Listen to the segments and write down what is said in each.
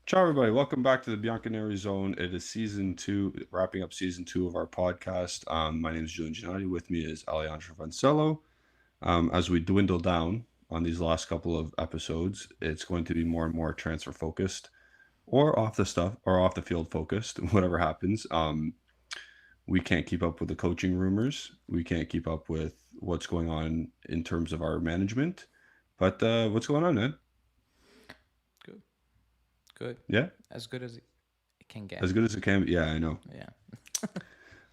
Ciao, everybody. Welcome back to the Bianconeri Zone. It is season two, wrapping up season two of our podcast. My name is Julian Giannotti. With me is Alejandro Vancello. As we dwindle down on these last couple of episodes, it's going to be more and more transfer focused or off the stuff or off the field focused, whatever happens. We can't keep up with the coaching rumors. We can't keep up with what's going on in terms of our management. But what's going on, man? Good, good, Yeah, as good as it can get. as good as it can be. Yeah, I know. Yeah,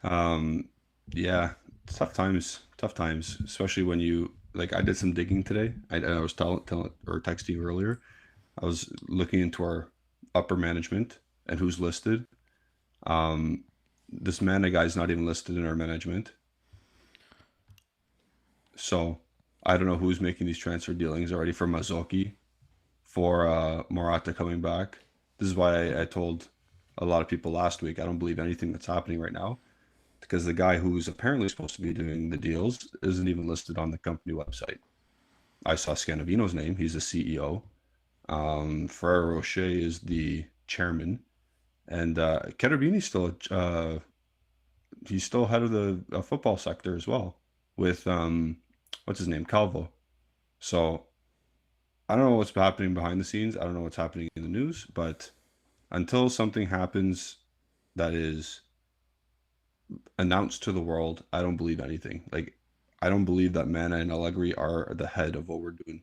Um, yeah, tough times, tough times, especially when you like. I did some digging today. I was telling or texting you earlier. I was looking into our upper management and who's listed. Um, this Mana guy's not even listed in our management, so I don't know who's making these transfer dealings already for Mazzocchi, for Morata coming back. This is why I told a lot of people last week I don't believe anything that's happening right now because the guy who's apparently supposed to be doing the deals isn't even listed on the company website. I saw Scanavino's name; he's the CEO. Ferrero Rocher is the chairman, and Cherubini's still he's still head of the football sector as well with what's his name, Calvo. So I don't know what's happening behind the scenes. I don't know what's happening in the news, but until something happens that is announced to the world, I don't believe anything. Like, I don't believe that Mana and Allegri are the head of what we're doing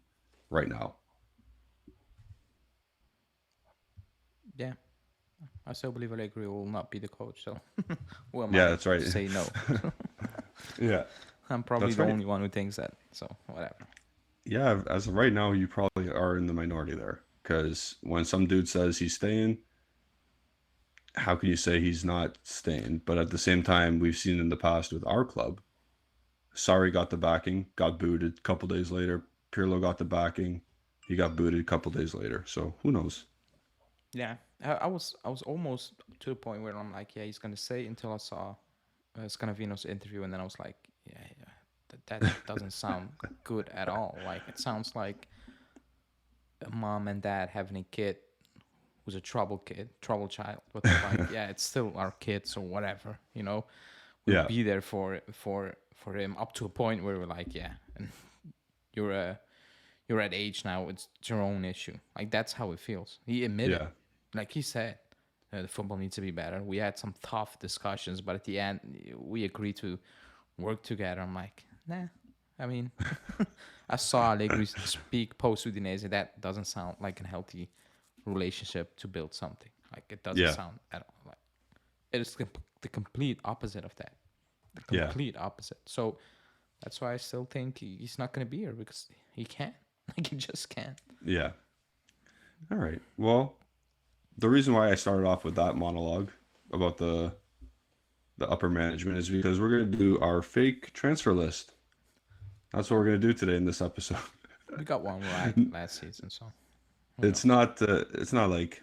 right now. yeah. I still believe Allegri will not be the coach. So who am Yeah, I that's right. to say no? Yeah, I'm probably that's the right. only one who thinks that. So whatever. Yeah, as of right now, you probably are in the minority there. Because when some dude says he's staying, how can you say he's not staying? But at the same time, we've seen in the past with our club, Sarri got the backing, got booted a couple days later. Pirlo got the backing, he got booted a couple days later. So who knows? Yeah, I was almost to the point where I'm like, yeah, he's gonna say until I saw Scanavino's interview, and then I was like, yeah, that doesn't sound good at all. Like it sounds like a mom and dad having a kid who's a trouble kid, trouble child, but they're like, yeah, it's still our kid, so whatever, we'll Yeah, be there for him up to a point where we're like, yeah, and you're you're at age now, it's your own issue. Like that's how it feels. He admitted, yeah, like he said, the football needs to be better. We had some tough discussions, but at the end, we agreed to work together. I'm like, nah. I mean, I saw Allegri speak post Udinese. That doesn't sound like a healthy relationship to build something. Like it doesn't yeah, sound at all like it is the complete opposite of that. The yeah, complete opposite. So that's why I still think he's not going to be here because he can't. Like he just can't. yeah. All right. Well, the reason why I started off with that monologue about the upper management is because we're gonna do our fake transfer list. That's what we're gonna do today in this episode. We got one right last season, so who it's knows? not. It's not like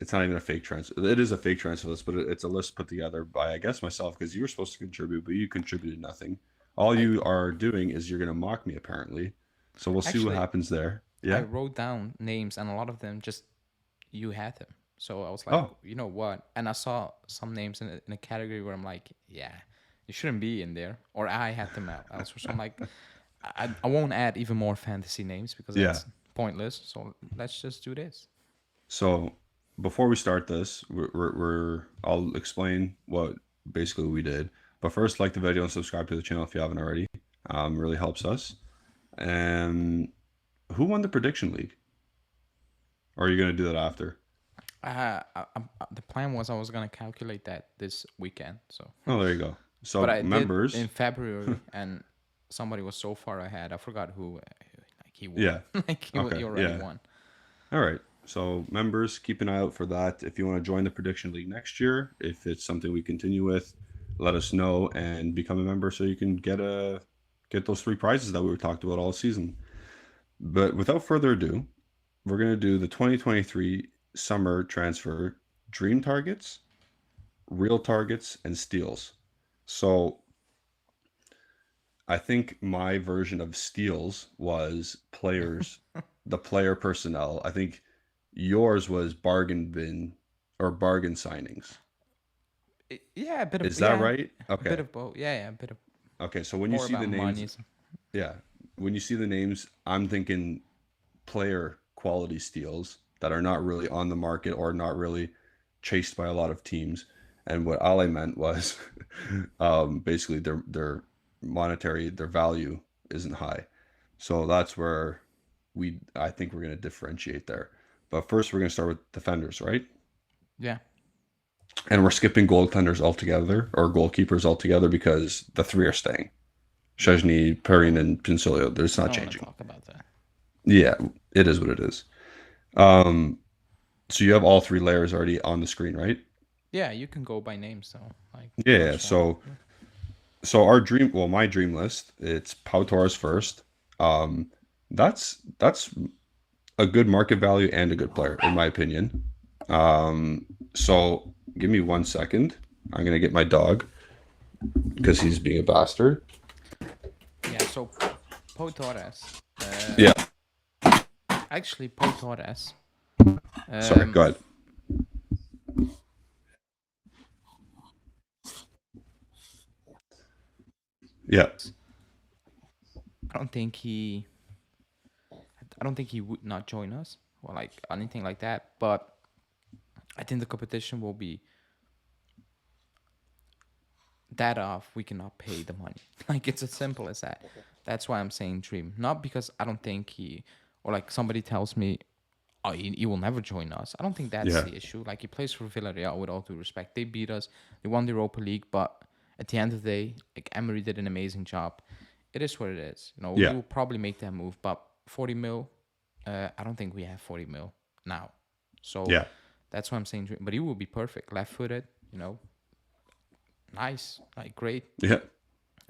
it's not even a fake transfer. It is a fake transfer list, but it's a list put together by I guess myself because you were supposed to contribute, but you contributed nothing. All I you are doing is you're gonna mock me apparently. So we'll see what actually happens there. I Yeah. wrote down names and a lot of them just you had them. So I was like, Oh. you know what? And I saw some names in a category where I'm like, yeah, you shouldn't be in there. Or I had them out elsewhere. So I'm like, I won't add even more fantasy names because Yeah. that's pointless. So let's just do this. So before we start this, I'll explain what basically we did. But first, like the video and subscribe to the channel if you haven't already. Really helps us. And who won the prediction league? Or are you gonna do that after? The plan was I was gonna calculate that this weekend. So, Oh, there you go. but So I did in members, February, and somebody was so far ahead. I forgot who. Like he won. yeah. Like he Okay, already yeah. won. All right. So members, keep an eye out for that. If you want to join the prediction league next year, if it's something we continue with, let us know and become a member so you can get those three prizes that we were talked about all season. But without further ado, we're gonna do the 2023 summer transfer dream targets, real targets, and steals. So I think my version of steals was players, the player personnel. I think Yours was bargain bin or bargain signings. Yeah, a bit of Is that yeah, right? a bit Okay. of both. Yeah, yeah, a bit of Okay. So when you more see about the names, money. yeah, when you see the names, I'm thinking player quality steals that are not really on the market or not really chased by a lot of teams. And what all I meant was basically their monetary, their value isn't high. So that's where I think we're going to differentiate there. But first, we're going to start with defenders, right? Yeah, And we're skipping goaltenders altogether or goalkeepers altogether because the three are staying. yeah. Chesney, Perrin, and Pinsolio. There's I not don't want to changing. talk about that. Yeah, it is what it is. Um, so you have all three layers already on the screen, right? Yeah, you can go by name, so like Yeah. Yeah. first one. So our dream, well, my dream list, it's Pau Torres first. That's a good market value and a good player, in my opinion. So give me 1 second. I'm gonna get my dog because he's being a bastard. Yeah, so Pau Torres. Yeah. Actually, Pau Torres. Sorry. Um, Go ahead. Yeah. I don't think he. I don't think he would not join us or like anything like that. But I think the competition will be that off. We cannot pay the money. Like it's as simple as that. That's why I'm saying dream. Not because I don't think he or like somebody tells me, oh, he will never join us. I don't think that's Yeah. the issue. Like he plays for Villarreal with all due respect. They beat us. They won the Europa League, but at the end of the day, like Emery did an amazing job. It is what it is. You know, he Yeah. will probably make that move, but 40 mil, I don't think we have 40 mil now. So Yeah. that's why I'm saying. But he will be perfect, left-footed. Nice, like great. Yeah.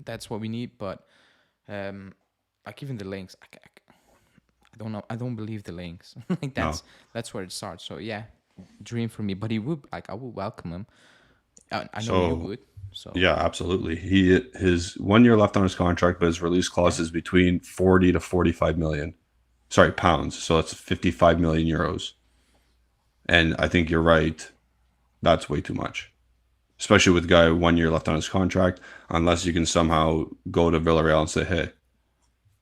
That's what we need. But um, like even the links, I don't know. I don't believe the links. Like No. that's where it starts. So yeah, dream for me. But he would like I would welcome him. I know you So would. So yeah, absolutely. His 1 year left on his contract, but his release clause yeah, is between 40 to 45 million. Sorry, pounds. So it's 55 million euros. And I think you're right. That's way too much, especially with guy 1 year left on his contract. Unless you can somehow go to Villarreal and say, "Hey,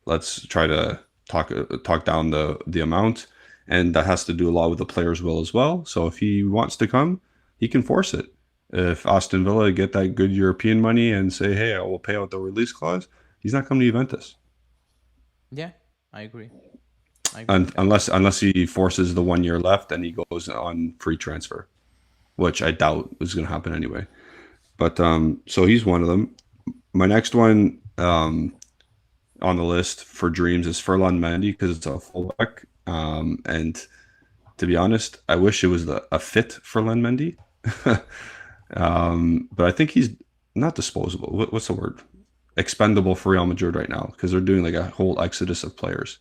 let's try to talk down the amount," and that has to do a lot with the player's will as well. So if he wants to come, he can force it. If Aston Villa get that good European money and say, "Hey, I will pay out the release clause," he's not coming to Juventus. yeah, I agree. I agree And with that. unless he forces the 1 year left and he goes on free transfer, which I doubt is going to happen anyway. But so he's one of them. My next one on the list for dreams is Furlan Mendy because it's a fullback. And to be honest, I wish it was a fit for Len Mendy. But I think he's not disposable. What's the word? Expendable for Real Madrid right now because they're doing like a whole exodus of players.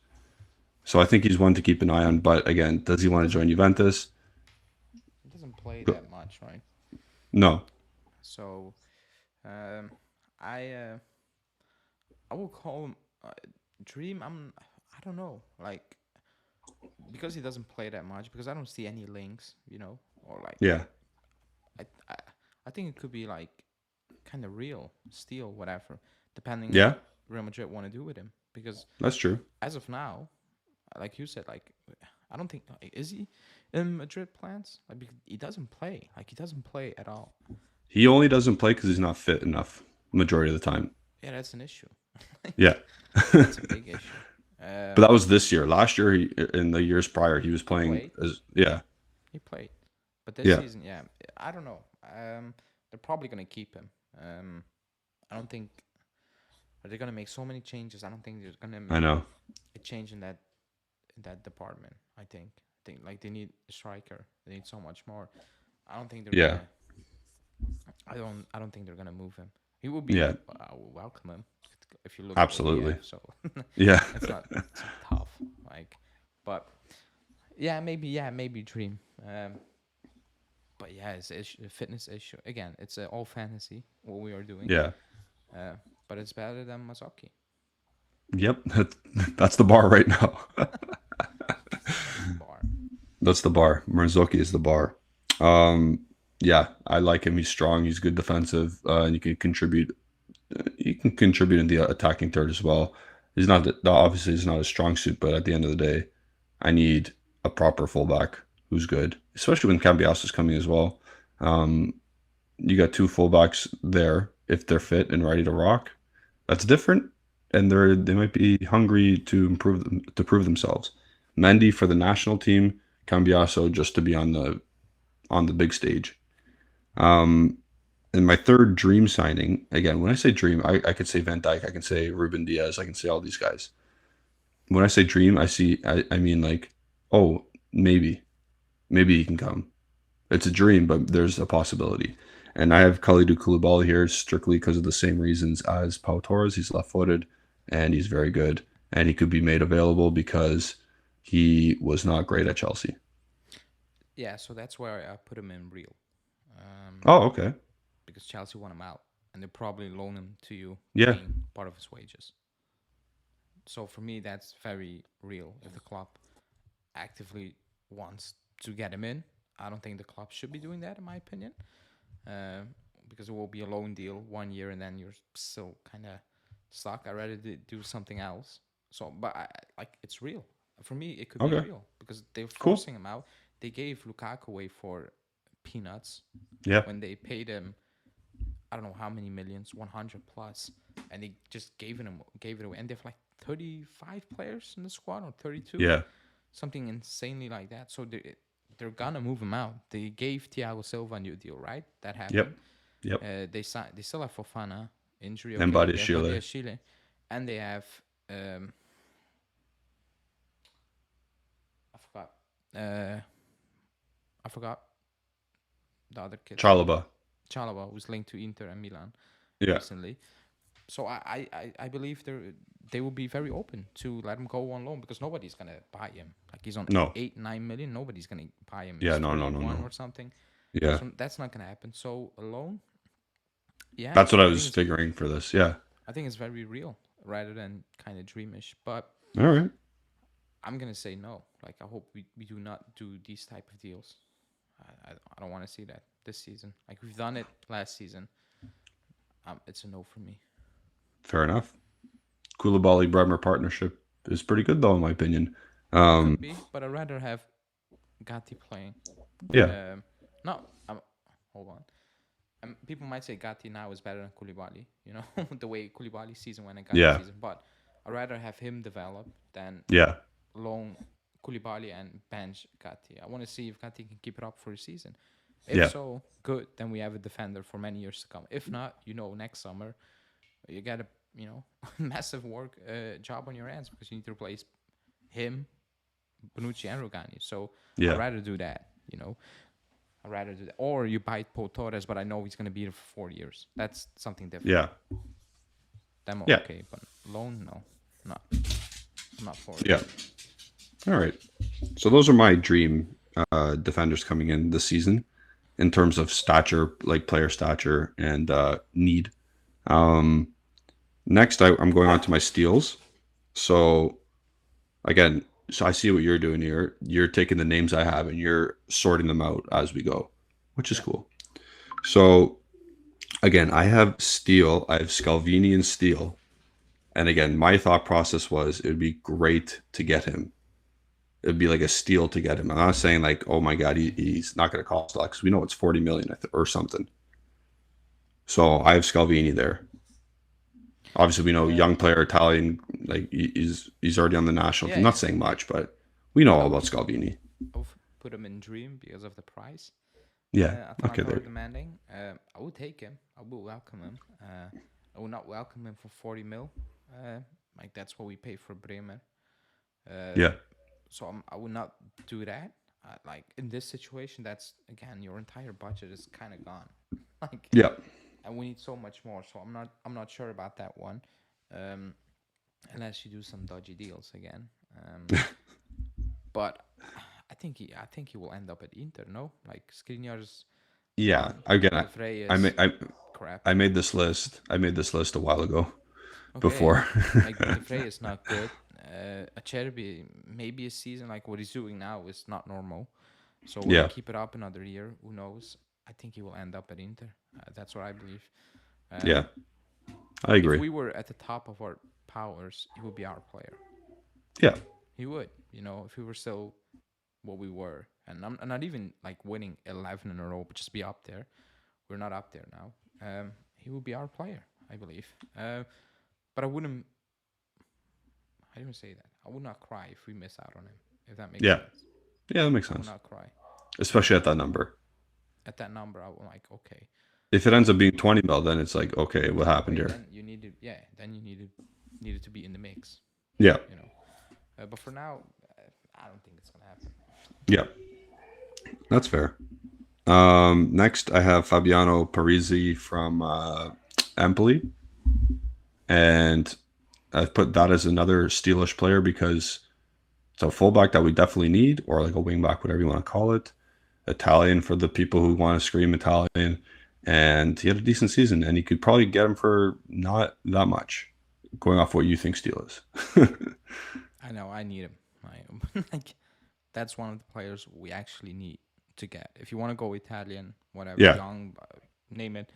So I think he's one to keep an eye on. But again, does he He want to join doesn't Juventus? he doesn't play that much, right? No. So um, I uh, I will call him dream. I don't know, like because he doesn't play that much. Because I don't see any links, or like Yeah. I I, I think it could be like kind of real, steal, whatever, depending on Yeah. what Real Madrid want to do with him. Because That's true. as of now, like you said, like I don't think is he in Madrid plans? Like he doesn't play. Like he doesn't play at all. He only doesn't play because he's not fit enough majority of the time. Yeah, that's an issue. Yeah. That's a big issue. But that was this year. Last year, in the years prior, he was He playing played. as yeah, He played, but this yeah, season, yeah, I don't know. They're probably gonna keep him. I don't think are they gonna make so many changes. I don't think there's gonna I make know. a change in that department. I think like they need a striker. They need so much more. I don't think they're Yeah, gonna. I don't think they're gonna move him. He will be. yeah, I will welcome him if you look at what we absolutely. have. So Yeah, it's not tough. Like, but yeah, maybe dream. But yeah, it's a fitness issue. Again, it's all fantasy what we are doing. yeah, Uh, but it's better than Masaki. yep. That's the bar right now. That's the bar. That's the bar. Marzocchi is the bar. Um, yeah, I like him. He's strong. He's good defensive, and you can contribute. He can contribute in the attacking third as well. He's not obviously he's not a strong suit, but at the end of the day, I need a proper fullback who's good, especially when Cambiasso is coming as well. Um, you got two fullbacks there if they're fit and ready to rock. That's different, and they might be hungry to improve them to prove themselves. Mendy for the national team, Cambiasso just to be on the big stage. Um, and my third dream signing, again, when I say dream, I could say Van Dijk, I can say Ruben Diaz, I can say all these guys. When I say dream, I mean like, oh, maybe he can come. It's a dream, but there's a possibility. And I have Kalidou Koulibaly here strictly because of the same reasons as Pau Torres. He's left-footed and he's very good, and he could be made available because he was not great at Chelsea. Yeah, so that's where I put him in real, um, Oh, okay. because Chelsea want him out, and they probably loan him to you, Yeah. paying part of his wages. So for me, that's very real. If the club actively wants to get him in, I don't think the club should be doing that, in my opinion, uh, because it will be a loan deal 1 year, and then you're still kind of stuck. I rather do something else. So, but like it's real for me. It could be Okay. real because they're Cool. forcing him out. They gave Lukaku away for peanuts Yeah. when they paid him. I don't know how many millions, 100 plus, and they just gave it away. And they have like 35 players in the squad or 32, Yeah. something insanely like that. So they're gonna move him out. They gave Thiago Silva a new deal, right? That happened. Yep. Yep. They still have Fofana injury. And Okay, they have Chile. Badia Chile, and they have um, I forgot. I forgot the other kid, Chalaba. Chalaba, who's linked to Inter and Milan Yeah. recently. So I believe they will be very open to let him go on loan because nobody's gonna buy him. Like he's on No. 8-9 million. Nobody's gonna buy him. Yeah. He's No. No. No. 31 No. or something. Yeah. So that's not gonna happen. So a loan, yeah, That's what I I think was it's figuring for this. Yeah. very real rather than kind of dreamish. But All right. I'm gonna say no. Like I hope we do not do these type of deals. I don't want to see that this season. Like we've done it last season. It's a no for me. Fair enough. Koulibaly Bremer partnership is pretty good though, in my opinion. It could Um. be, but I'd rather have Gatti playing. Yeah. No, hold on. People might say Gatti now is better than Koulibaly. You know the way Koulibaly season went and Gatti Yeah. season, but I'd rather have him develop than Yeah. loan Koulibaly and bench Gatti. I want to see if Gatti can keep it up for a season. If Yeah. so, good. Then we have a defender for many years to come. If not, next summer you got a massive work job on your hands because you need to replace him, Bonucci, and Rogani. So I'd Yeah. rather do that. I'd rather do that. Or you buy Pau Torres, but I know he's going to be here for 4 years. That's something different. Yeah. Them Yeah. okay, but loan, no, not not for it. Yeah. All right. So those are my dream defenders coming in this season in terms of stature, like player stature and need. Um, next, I'm going on to my steals. So again, so I see what you're doing here. You're taking the names I have and you're sorting them out as we go, which is Yeah. cool. So again, I have Steele, I have Scalvini and Steele. And again, my thought process was it would be great to get him. It would be like a steal to get him. I'm not saying like, oh my God, he's not going to cost a lot because we know it's 40 million or something. So I have Scalvini there. Obviously, we know young player, Italian, like he's already on the national Yeah, team. Not yeah. saying much, but we know all about Scalvini. I'll put him in dream because of the price. Yeah. Okay. Atlanta are There. demanding. I would take him. I will welcome him. I will not welcome him for 40 mil. Like that's what we pay for Bremen. Yeah. So I would not do that. Like in this situation, that's again your entire budget is kind of gone. Like, Yeah. and we need so much more. So I'm not sure about that one, unless you do some dodgy deals again. But I think he will end up at Inter. No, like Skriniar's Yeah. done. Again, De Vrij I is made crap. I made this list. I made this list a while ago. Okay, Before. like De Vrij is not good. Acerbi, maybe a season like what he's doing now is not normal. So will he Yeah, keep it up another year? Who knows? I think he will end up at Inter. That's what I believe. yeah, Um, I if agree. we were at the top of our powers, he would be our player. Yeah, He would, if we were still what we were, and I'm not even like winning 11 in a row, but just be up there. We're not up there now. He would be our player, I believe. But I wouldn't. How do you say that? I would not cry if we miss out on him. If that makes yeah, sense, yeah. That makes I would sense, not cry. especially at that number. At that number, I would like okay. If it ends up being 20 mil, then it's like, okay, what happened Okay, here? then you needed, yeah, then you needed to be in the mix, Yeah, you know. But for now, I don't think it's gonna happen. yeah, that's fair. Next, I have Fabiano Parisi from Empoli, and I've put that as another Steelish player because it's a fullback that we definitely need, or like a wingback, whatever you want to call it. Italian for the people who want to scream Italian, and he had a decent season, and you could probably get him for not that much, going off what you think Steel is. I know I need him. Like that's one of the players we actually need to get. If you want to go Italian, whatever, Yeah. young, name it,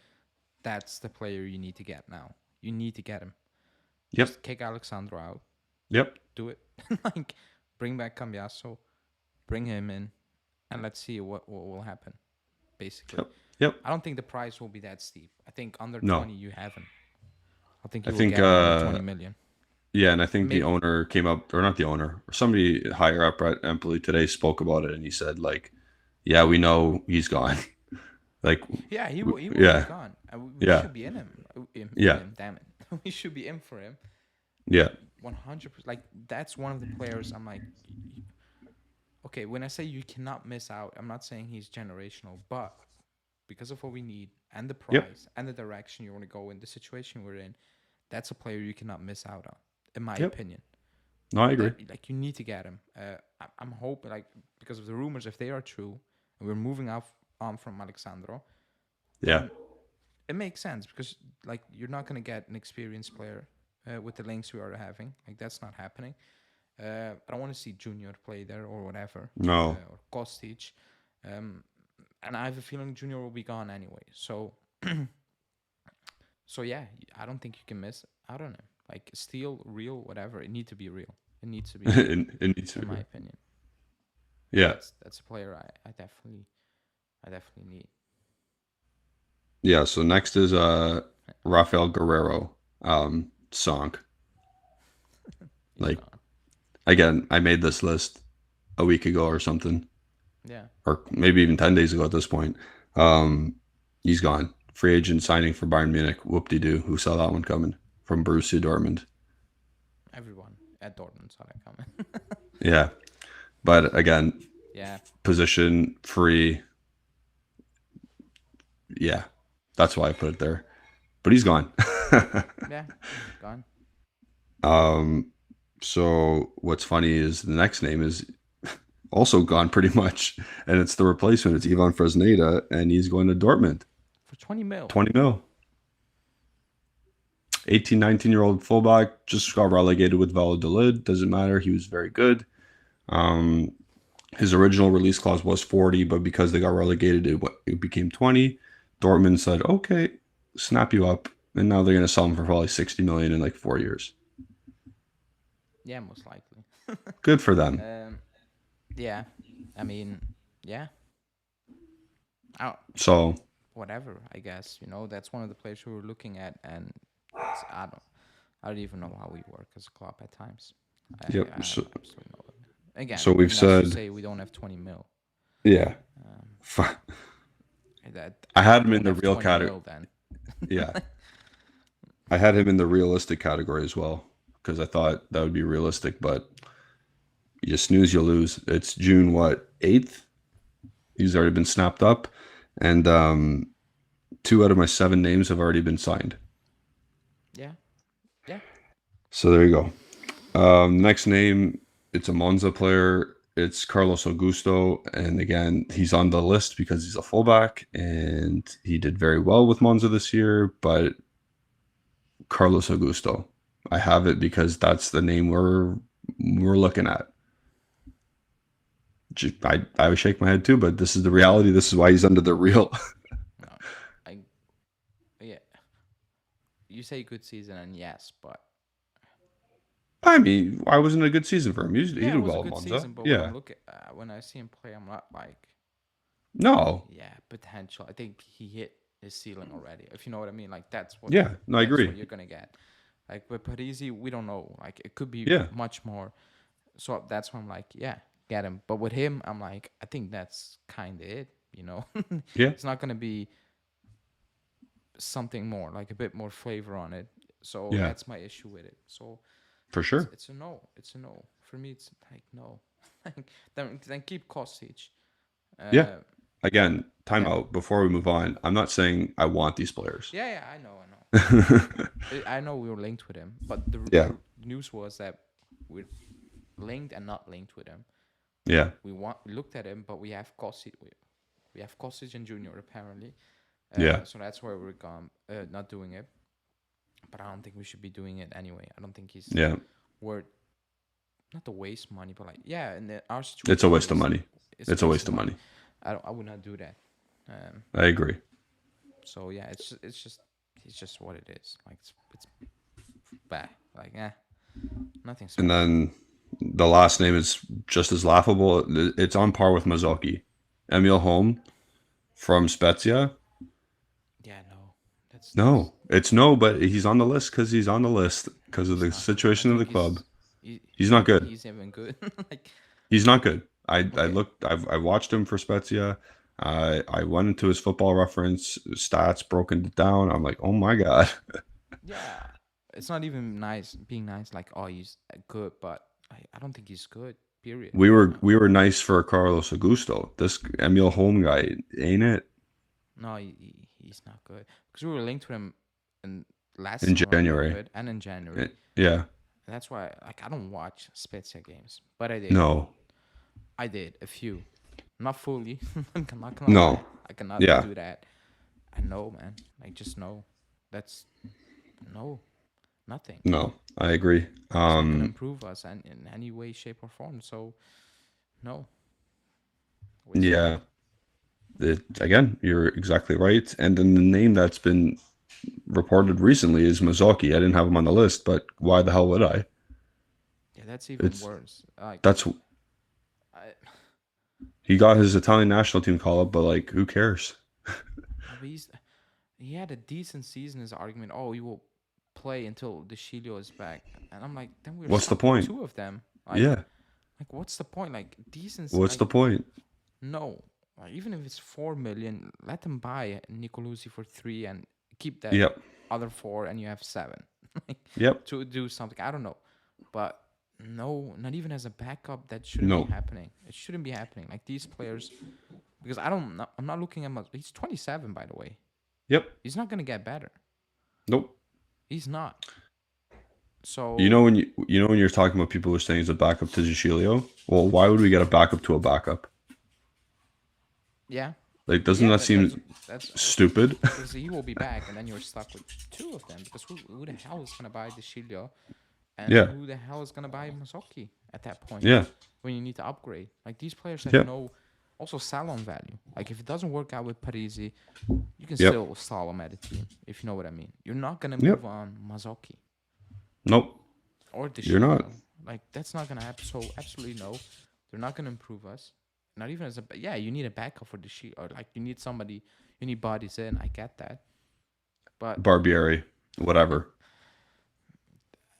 that's the player you need to get now. You need to get him. Yep. Just kick Alexandro out. Yep. Do it. Like bring back Cambiaso, bring him in, and let's see what will happen. Basically, Yep. Yep. I don't think the price will be that steep. I think under No. 20 you have him. I think I you will think get him under 20 million. yeah, and I think the Maybe. owner came up, or not the owner, or somebody higher up at Empoli today spoke about it, and he said like, "Yeah, we know he's gone." Like, Yeah, he will be yeah, gone. We yeah, should be in him. In yeah, him, damn it. We should be in for him. yeah, 100%. Like that's one of the players I'm like okay, when I say you cannot miss out, I'm not saying he's generational, but because of what we need and the yep, price and the direction you want to go in, the situation we're in, that's a player you cannot miss out on, in my yep. opinion. No, I agree. That like you need to get him. I'm hoping like because of the rumors, if they are true, and we're moving on from Alexandro, Yeah, then it makes sense because like you're not gonna get an experienced player with the links we are having. Like that's not happening. I don't want to see Junior play there or whatever, no, or Kostic. And I have a feeling Junior will be gone anyway. So, so yeah, I don't think you can miss out on him. Like Steel, real, whatever. It needs to be real. It needs to be real, it needs to in be. my opinion. Yeah, That's a player I definitely need. yeah. So next is Rafael Guerrero song. He's Like gone. again, I made this list a week ago or something, Yeah, or maybe even 10 days ago at this point. Um, he's gone. Free agent signing for Bayern Munich. Whoop de doo. Who saw that one coming from Borussia Dortmund? everyone at Dortmund saw that coming. Yeah, but again, Yeah, position free. Yeah, that's why I put it there. But he's gone. yeah, he's gone. um, so what's funny is the next name is also gone pretty much, and it's the replacement. It's Ivan Fresneda, and he's going to Dortmund. For 20 mil. 20 mil. 18, 19-year-old fullback, just got relegated with Valladolid. Doesn't matter. He was very good. Um, his original release clause was 40, but because they got relegated, it became 20. Dortmund said, okay, snap you up. And now they're going to sell him for probably 60 million in like 4 years. Yeah, most likely. Good for them. Yeah, I mean, yeah. Oh, So, whatever. I guess that's one of the players we were looking at, and I don't even know how we work as a club at times. yep. I have So, absolutely no idea. Again, so we've and that's to said, say we don't have 20 mil. yeah. Um, I we had him in don't the have real 20 category. mil then. Yeah. I had him in the realistic category as well because I thought that would be realistic, but you snooze, you lose. It's June, what, 8th? He's already been snapped up. And 2 out of my 7 names have already been signed. Yeah, yeah. So there you go. Next name, it's a Monza player. It's Carlos Augusto. And again, he's on the list because he's a fullback and he did very well with Monza this year. But Carlos Augusto, I have it because that's the name we're we're looking at. I would shake my head too, but this is the reality. This is why he's under the real. No, I yeah. You say good season, and yes, but I mean, why wasn't it a good season for him? He yeah, it did was a well at good Monza. season. But when Yeah. I'm looking, when I see him play, I'm not like, No. yeah, potential. I think he hit his ceiling already. If you know what I mean, like Yeah. No, I that's agree. what you're gonna get. Like with Parisi, we don't know. Like it could be Yeah. much more. So that's why I'm like, yeah, get him. But with him, I'm like, I think that's kind of it. You know, Yeah. it's not gonna be something more, like a bit more flavor on it. So Yeah. that's my issue with it. So For sure. it's a no. It's a no for me. It's like no. Like, then keep Kostic. Yeah. Uh, Again, yeah, timeout before we move on. I'm not saying I want these players. yeah, yeah. I know, I know. I know we were linked with him, but Yeah. the news was that we're linked and not linked with him. Yeah. We looked at him, but we have Kostic. We have Kostic and Junior apparently. Yeah. So that's why we're gone, not doing it. But I don't think we should be doing it anyway. I don't think he's Yeah. worth not to waste money, but like yeah, in our It's a situation, waste of money. it's It's a waste of money. I would not do that. Um, I agree. so yeah, it's just what it is. Like it's bad. Like nothing And special. then the last name is just as laughable. It's on par with Mazzocchi. Emil Holm from Spezia. Yeah, no, that's No, it's no, but he's on the list because he's on the list because of he's the not good. I situation of the think club. you He's not think good. he's even good? Like He's not good. I okay, looked. I watched him for Spezia. I went into his football reference stats, broken it down. I'm like, oh my god. yeah, it's not even nice being nice. Like oh, he's good, but I don't think he's good. Period. We were nice for Carlos Augusto. This Emil Holm guy, ain't it? No, he's not good because we were linked to him in last In summer a little January. bit and in January. Yeah. And that's why like I don't watch Spezia games, but I did. No. I did a few, not fully. I'm not gonna lie. No. I cannot Yeah. do that. I know, man. Like just no. That's no, nothing. No. I agree. It's not gonna improve us in any way, shape, or form. So no, waste of Yeah. money. Again, you're exactly right. And then the name that's been reported recently is Mazzocchi. I didn't have him on the list, but why the hell would I? Yeah, that's even It's worse. Like that's I, he got his Italian national team call up, but like, who cares? but he had a decent season. His argument, oh, he will play until the Shilio is back, and I'm like, then we're What's the stuck with point? two of them. Yeah. Like what's the point? Like decency, What's like the point? no. Like, even if it's 4 million, let them buy Nicolucci for 3 and keep that Yep. other 4, and you have 7. Like, Yep. to do something. I don't know, but no, not even as a backup. That shouldn't be No. happening. It shouldn't be happening. Like these players, because I'm not looking at much. He's 27, by the way. Yep. He's not gonna get better. Nope. He's not. You So know when when you're talking about people who are saying he's a backup to Giglio, well, why would we get a backup to a backup? yeah, Like, doesn't yeah. that seem That's stupid? because he will be back, and then you're stuck with 2 of them. Because who the hell is gonna buy the Shilio, and Yeah. who the hell is gonna buy Mazzocchi at that point Yeah. when you need to upgrade? Like these players have Yep. no also salon value. Like if it doesn't work out with Parisi, you can Yep. still stall him at a team if you know what I mean. You're not gonna Yep. move on Mazzocchi Nope. or the You're not. Shilio. Like that's not gonna happen. So absolutely no, they're not gonna improve us. Not even as a yeah, you need a backup for the Shilio, or like you need somebody, you need bodies in. I get that, but Barbieri, whatever.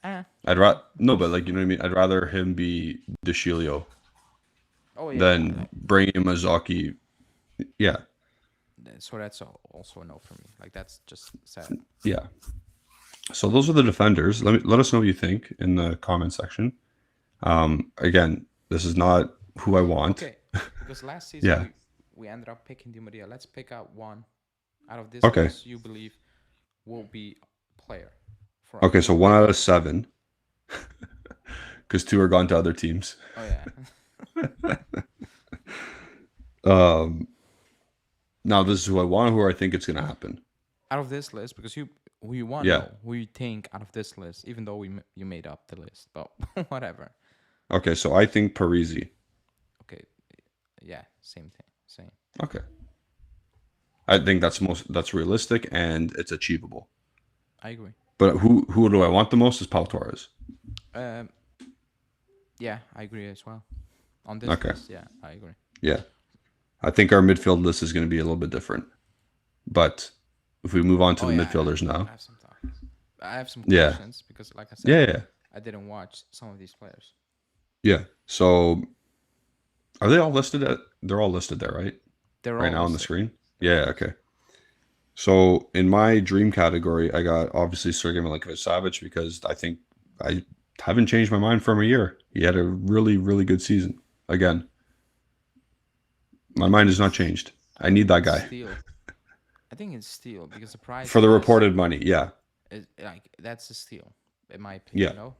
eh. I'd rather no, but like, you know what I mean. I'd rather him be DeCilio Oh yeah, yeah. than bringing in Mazzocchi. Yeah. So that's also a no for me. Like that's just sad. Yeah. So those are the defenders. Let us know what you think in the comment section. Again, this is not who I want. Okay, because last season Yeah. we ended up picking Di Maria. Let's pick out one out of this Okay. list you believe will be player. For Okay, so we'll one pick out up- of 7, because 2 are gone to other teams. Oh yeah. Um, Now this is who I want, who I think it's gonna happen. Out of this list, because who you want, Yeah. know, who you think out of this list, even though you made up the list, but whatever. Okay, so I think Parisi. Okay, yeah, same thing, same. Okay. I think that's realistic and it's achievable. I agree. But who do I want the most is Pau Torres. Um, yeah, I agree as well. On this Okay. list, yeah, I agree. Yeah. I think our midfield list is going to be a little bit different. But if we move on to Oh the yeah, midfielders now. I have some thoughts. I have some Yeah. questions because, like I said, Yeah, yeah. I didn't watch some of these players. Yeah. So are they all listed they're all listed there, right? They're Right all now on the listed. screen? They're all Yeah, listed. okay. So in my dream category, I got obviously Sergei Milinkovic-Savic because I think I haven't changed my mind from a year. He had a really, really good season. Again, my I mind think has not it's changed. I I need think that it's guy steal. I think it's steal because the price for the is reported money. Yeah, like that's a steal in my opinion. yeah, You know,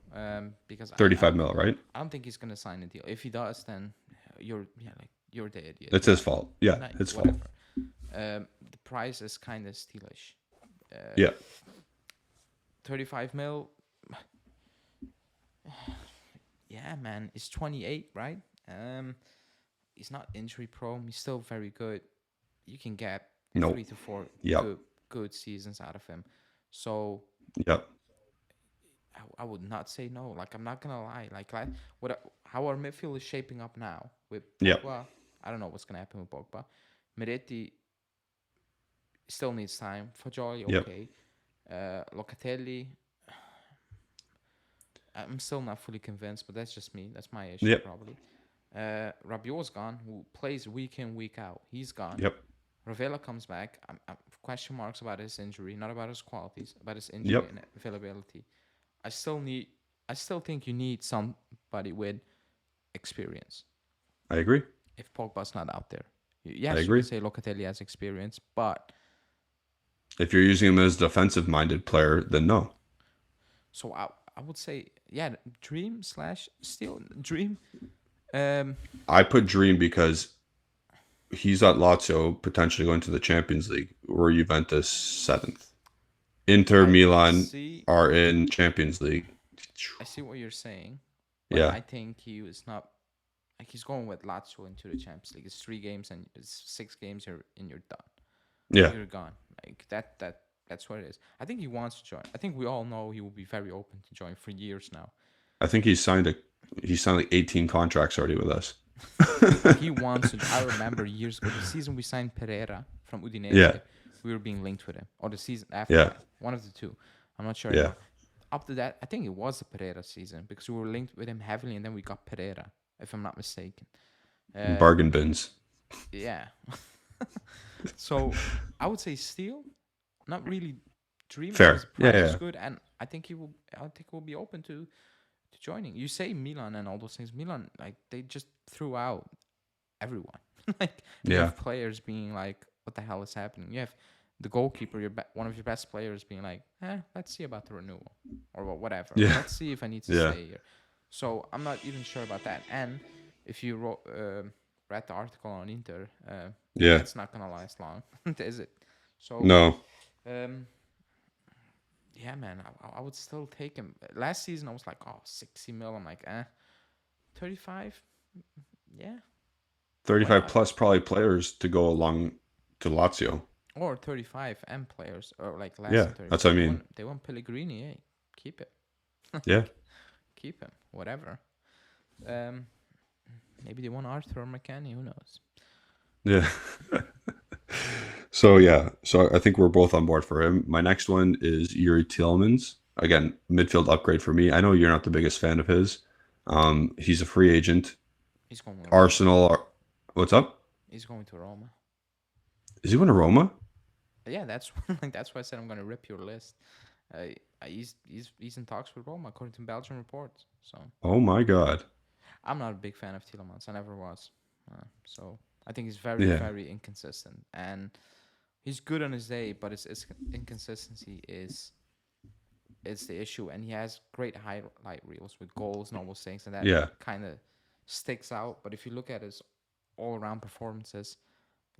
because 35 mil, right? I don't think he's gonna sign a deal. If he does, then you're the idiot. It's his fault. Yeah, Not his fault. whatever. The price is kind of stealish. Uh, Yeah, 35 mil. Yeah, man, he's 28, right? Um, he's not injury prone. He's still very good. You can get nope. 3 to 4 Yep, good seasons out of him. So yep, I would not say no. Like I'm not gonna lie. Like how our midfield is shaping up now with yep, Pogba. I don't know what's gonna happen with Pogba. Meretti still needs time. Fagioli yep, okay. Locatelli. I'm still not fully convinced, but that's just me. That's my issue yep, probably. Rabiot's gone, who plays week in week out. He's gone. yep, Ravella comes back. I'm question marks about his injury, not about his qualities, about his injury yep. and availability. I still need. I still think you need somebody with experience. I agree. If Pogba's not out there, I yes, you agree. can say Locatelli has experience, but If you're using him as a defensive-minded player, then no. so I would say yeah, dream slash steal dream. Um, I put Dream because he's at Lazio potentially going to the Champions League or Juventus seventh. Inter I Milan see. are in Champions League. I see what you're saying, but Yeah, I think he is not like he's going with Lazio into the Champions League. It's 3 games and it's 6 games. You're done. yeah. You're gone. Like that's what it is. I think he wants to join. I think we all know he will be very open to join for years now. I think he signed like 18 contracts already with us. He wants to. I remember years ago, the season we signed Pereira from Yeah, Udinese, we were being linked with him, or the season after yeah, that, one of the two. I'm not sure yeah. anymore. Up to that, I think it was the Pereira season because we were linked with him heavily, and then we got Pereira, if I'm not mistaken. Uh, Bargain bins. yeah. So I would say Steele, not really dream because Fair. the Yeah, price is yeah, good, and I think he will. I think he'll be open to joining. You say Milan and all those things. Milan, like they just threw out everyone. Like you yeah, have players being like, "What the hell is happening?" You have the goalkeeper, one of your best players, being like, let's see about the renewal or whatever. yeah, Let's see if I need to yeah, stay here." So I'm not even sure about that. And if you read the article on Inter, yeah. that's not gonna last long, is it? So No. um, yeah, man, I would still take him. Last season I was like, oh, 60 mil. I'm like, 35, yeah, why 35 not? plus probably players to go along to Lazio. Or 35 M players, or like less Yeah, than that's 35. what I mean. They want Pellegrini. Hey, keep it, Yeah, keep him, whatever. Um, maybe they want Arthur or McKennie. Who knows? yeah. So yeah, so I think we're both on board for him. My next one is Yuri Tillmans. Again, midfield upgrade for me. I know you're not the biggest fan of his. He's a free agent. He's going to Roma. Arsenal. What's up? He's going to Roma. Is he going to Roma? Yeah, that's like that's why I said I'm gonna rip your list. He's in talks with Roma according to Belgian reports. So Oh my God. I'm not a big fan of Tielemans. I never was. So I think he's very Yeah, very inconsistent, and he's good on his day, but his inconsistency is the issue. And he has great highlight reels with goals and all those things, and that yeah, kind of sticks out. But if you look at his all around performances,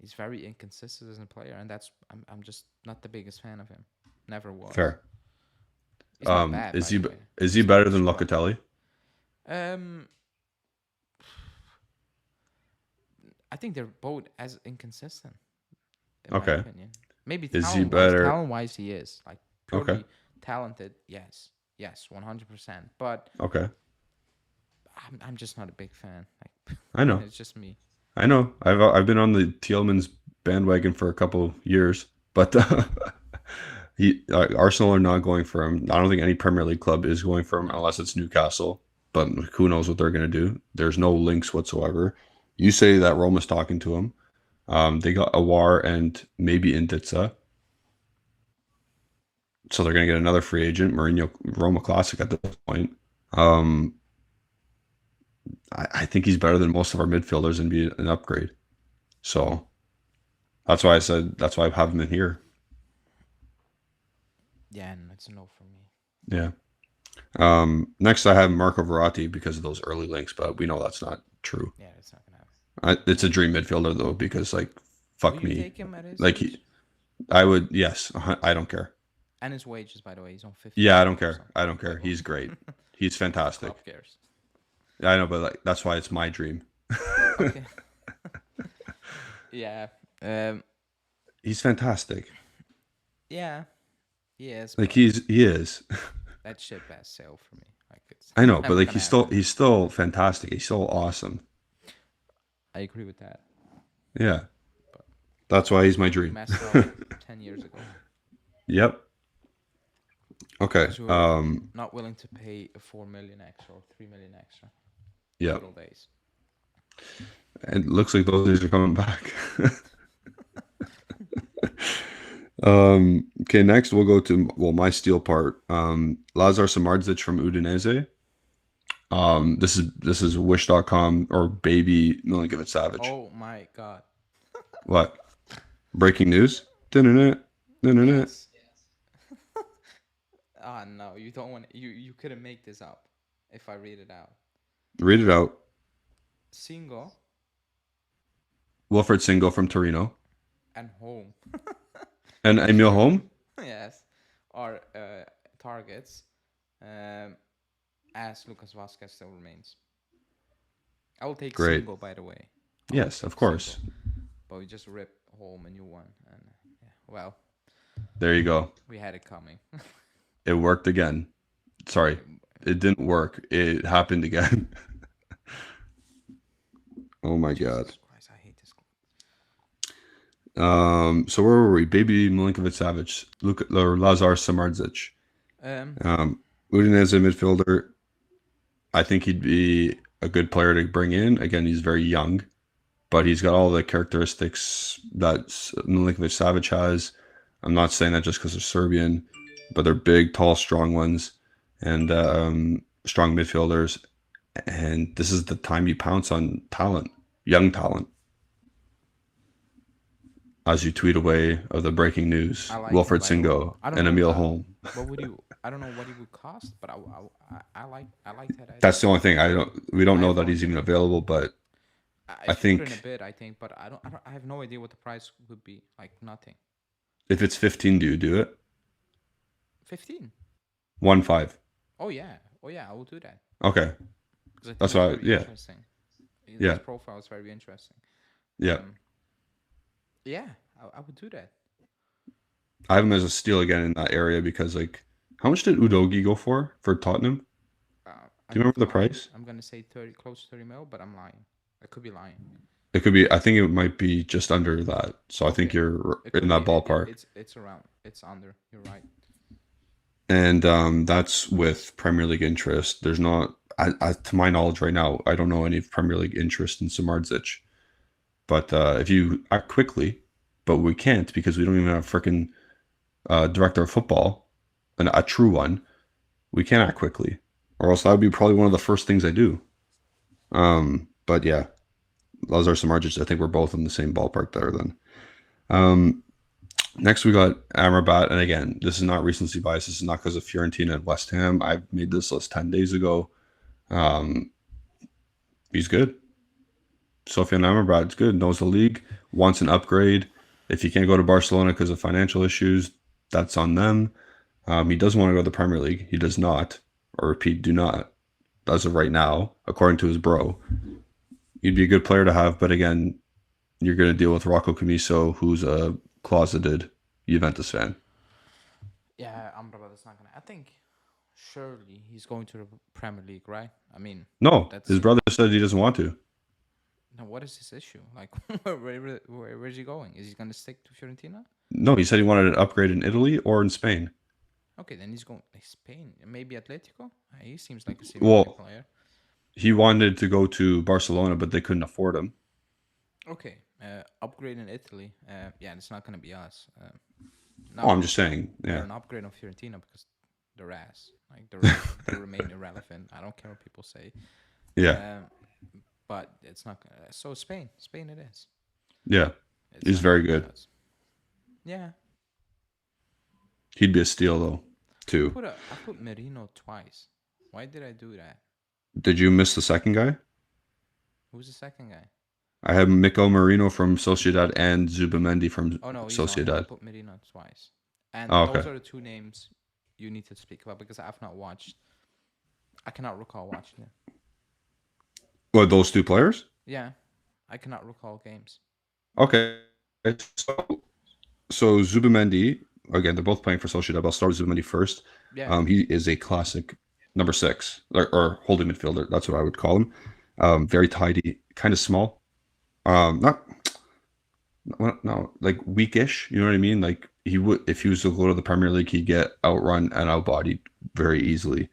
he's very inconsistent as a player, and I'm just not the biggest fan of him. Never was. fair. He's not bad, by Is the he way. is he He's not better a than scrub. Locatelli? Um, I think they're both as inconsistent, in my Okay. opinion. Maybe Is he better? talent wise, he is like Okay. purely talented. Yes, yes, 100%. But Okay. I'm just not a big fan. Like, I know. it's just me. I know. I've been on the Tielemans bandwagon for a couple years, but Arsenal are not going for him. I don't think any Premier League club is going for him unless it's Newcastle. But who knows what they're going to do? There's no links whatsoever. You say that Roma's talking to him. They got Awar and maybe Inditsa, so they're going to get another free agent, Mourinho Roma Classic at this point. Um, I think he's better than most of our midfielders and be an upgrade. So that's why I said that's why I have him in here. Yeah, and it's a no for me. Yeah. Next I have Marco Verratti because of those early links, but we know that's not true. Yeah, it's not gonna happen. It's a dream midfielder though because like Will fuck you me, take him at his like age? I would yes I don't care. And his wages, by the way, he's on 50 Yeah, I don't million or care. something. I don't care. Like, He's great. He's the fantastic. club cares. I know, but like that's why it's my dream. Okay. Yeah. He's fantastic. Yeah. Yes, Like but he is. that ship has sailed for me. Like it's I know, but never like gonna happen. he's still fantastic. He's still awesome. I agree with that. Yeah. But That's why he's my we dream. messed up 10 years ago Yep. Okay. because we were not willing to pay a 4 million extra or 3 million extra. Yeah. Good old days. And it looks like those days are coming back. Okay, next we'll go to my steel part. Lazar Samardzic from Udinese. This is wish.com or baby Milinkovic Savage. Oh my god. What? Breaking news? Internet. Internet. Yes. Ah no, you don't want you couldn't make this up if I read it out. Read it out. Single Wilfred Singo from Torino. and home. And Emil Holm? Yes. Are targets as Lucas Vasquez still remains. I will take Great. single, by the way. I will Yes, take of course. single. But we just ripped home a new one, and yeah, well, There you go. we had it coming. It worked again. Sorry, it didn't work. It happened again. Oh my God. Jesus Christ, I hate this. So where were we? Baby Milinkovic Savic, or Lazar Samardzic. Um, Udinese midfielder. I think he'd be a good player to bring in. Again, he's very young, but he's got all the characteristics that Milinkovic Savic has. I'm not saying that just because they're Serbian, but they're big, tall, strong ones, and strong midfielders. And this is the time you pounce on talent, young talent. As you tweet away of the breaking news, I like Wilfred him, by the way. Singo I don't and know. Emil Holm. What would you? I don't know what he would cost, but I like that idea. That's the only thing. We don't I know have that no he's even idea. available, but I I should put in think a bid, I think, but I have no idea what the price would be. Like nothing. if it's 15, do you do it? 15. 1-5. Oh yeah, I will do that Okay. because I think That's it's why. very Yeah. interesting. Yeah. His profile is very interesting. Yeah. Yeah, I would do that. I have him as a steal again in that area because, like, how much did Udogi go for Tottenham? Uh, Do you remember the price? I'm gonna say 30, close to 30 mil, but I'm lying. I could be lying. It could be, I think it might be just under that. So I think Okay. you're It could in that be. ballpark. It's around. It's under. You're right. And that's with Premier League interest. There's not, to my knowledge right now, I don't know any Premier League interest in Samardzic. But if you act quickly, but we can't because we don't even have a freaking director of football, a true one. We can't act quickly, or else that would be probably one of the first things I do. But yeah, Lazar Samardzic, I think we're both in the same ballpark there then. Next we got Amrabat, and again, this is not recency bias. This is not because of Fiorentina and West Ham. I made this list 10 days ago. He's good. Sofian Amrabat's good, knows the league, wants an upgrade. If he can't go to Barcelona because of financial issues, that's on them. He doesn't want to go to the Premier League. He does not, or repeat, do not, as of right now, according to his bro. He'd be a good player to have, but again, you're going to deal with Rocco Commisso, who's a closeted Juventus fan. Yeah, Amrabat is not gonna. I think surely he's going to the Premier League, right? I mean, No, his that's brother said he doesn't want to. now what is his issue? Like, where's he going? Is he gonna stick to Fiorentina? No, he said he wanted an upgrade in Italy or in Spain. Okay, then he's going like Spain, maybe Atletico. He seems like a similar Well, player. he wanted to go to Barcelona, but they couldn't afford him. Okay, upgrade in Italy. Yeah, it's not gonna be us. Oh, I'm Now just saying. they're Yeah. an upgrade on Fiorentina because they're ass. Like they remain irrelevant. I don't care what people say. Yeah. Um, but it's not. So Spain it is. Yeah. It's He's not gonna very be good. us. Yeah, He'd be a steal, though, too. I put Merino twice. Why did I do that? Did you miss the second guy? Who's the second guy? I have Miko Marino from Sociedad and Zubamendi from Oh no, he's on here. I Sociedad. put Merino twice, and Oh, those okay. are the two names you need to speak about because I've not watched. I cannot recall watching it. What, those two players? Yeah, I cannot recall games. Okay. So, so Zubamendi, again, they're both playing for Sociedad. I'll start with Zubamendi first. Yeah, He is a classic number six or holding midfielder. That's what I would call him. Very tidy, kind of small. Not no, like weakish. You know what I mean? Like he would, if he was to go to the Premier League, he'd get outrun and outbodied very easily.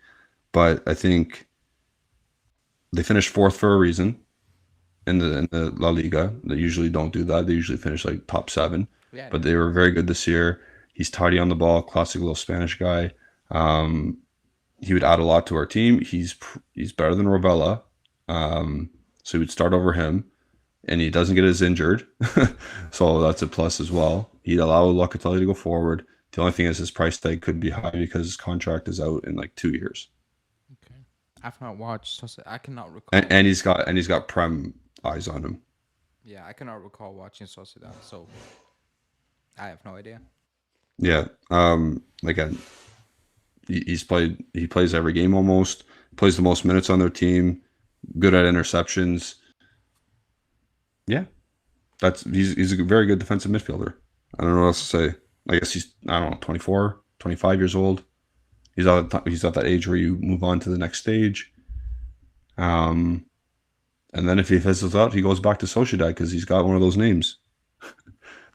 But I think they finished fourth for a reason in the La Liga. They usually don't do that. They usually finish like top seven. yeah, But they they do. were very good this year. He's tidy on the ball, classic little Spanish guy. Um, he would add a lot to our team. He's better than Rovella, so we'd start over him, and he doesn't get as injured, so that's a plus as well. He'd allow Locatelli to go forward. The only thing is his price tag could be high because his contract is out in like 2 years, Okay, I've not watched. So I cannot and, recall. and he's got prem eyes on him. Yeah, I cannot recall watching Sociedad, so I have no idea. Yeah. Again, he plays every game almost. Plays the most minutes on their team. Good at interceptions. Yeah, he's a very good defensive midfielder. I don't know what else to say. I guess he's I don't know 24, 25 years old. He's at that age where you move on to the next stage. Um, and then if he fizzles out, he goes back to Sociedad because he's got one of those names.